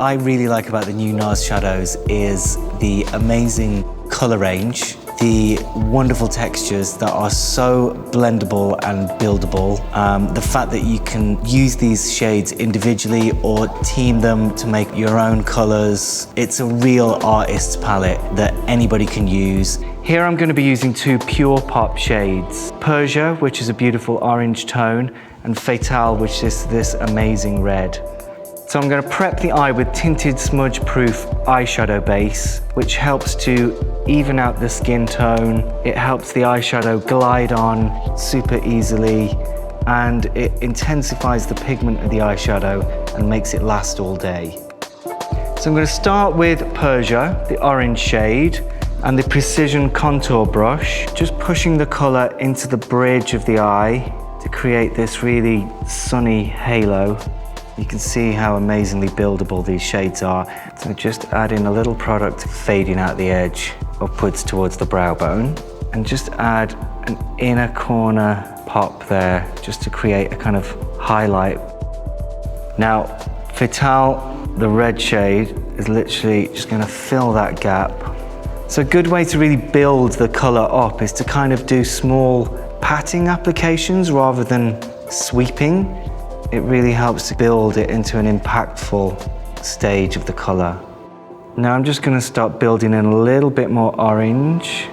I really like about the new NARS shadows is the amazing color range, the wonderful textures that are so blendable and buildable. The fact that you can use these shades individually or team them to make your own colors. It's a real artist's palette that anybody can use. Here I'm going to be using two Pure Pop shades. Persia, which is a beautiful orange tone, and Fatale, which is this amazing red. So I'm going to prep the eye with tinted smudge-proof eyeshadow base, which helps to even out the skin tone. It helps the eyeshadow glide on super easily, and it intensifies the pigment of the eyeshadow and makes it last all day. So I'm going to start with Persia, the orange shade, and the Precision Contour Brush, just pushing the color into the bridge of the eye to create this really sunny halo. You can see how amazingly buildable these shades are. So just add in a little product fading out the edge upwards towards the brow bone, and just add an inner corner pop there just to create a kind of highlight. Now, Fatale, the red shade, is literally just going to fill that gap. So a good way to really build the color up is to kind of do small patting applications rather than sweeping. It really helps to build it into an impactful stage of the color. Now I'm just going to start building in a little bit more orange,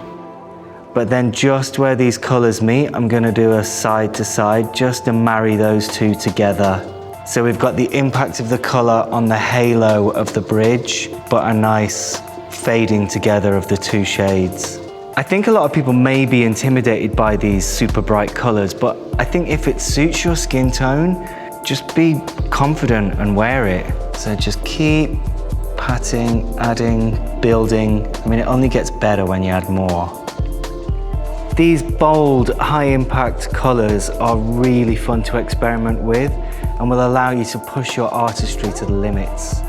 but then just where these colors meet, I'm going to do a side to side just to marry those two together. So we've got the impact of the color on the halo of the bridge, but a nice fading together of the two shades. I think a lot of people may be intimidated by these super bright colors, but I think if it suits your skin tone, just be confident and wear it. So just keep patting, adding, building. I mean, it only gets better when you add more. These bold, high impact colors are really fun to experiment with and will allow you to push your artistry to the limits.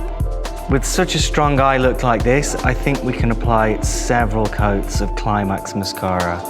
With such a strong eye look like this, I think we can apply several coats of Climax mascara.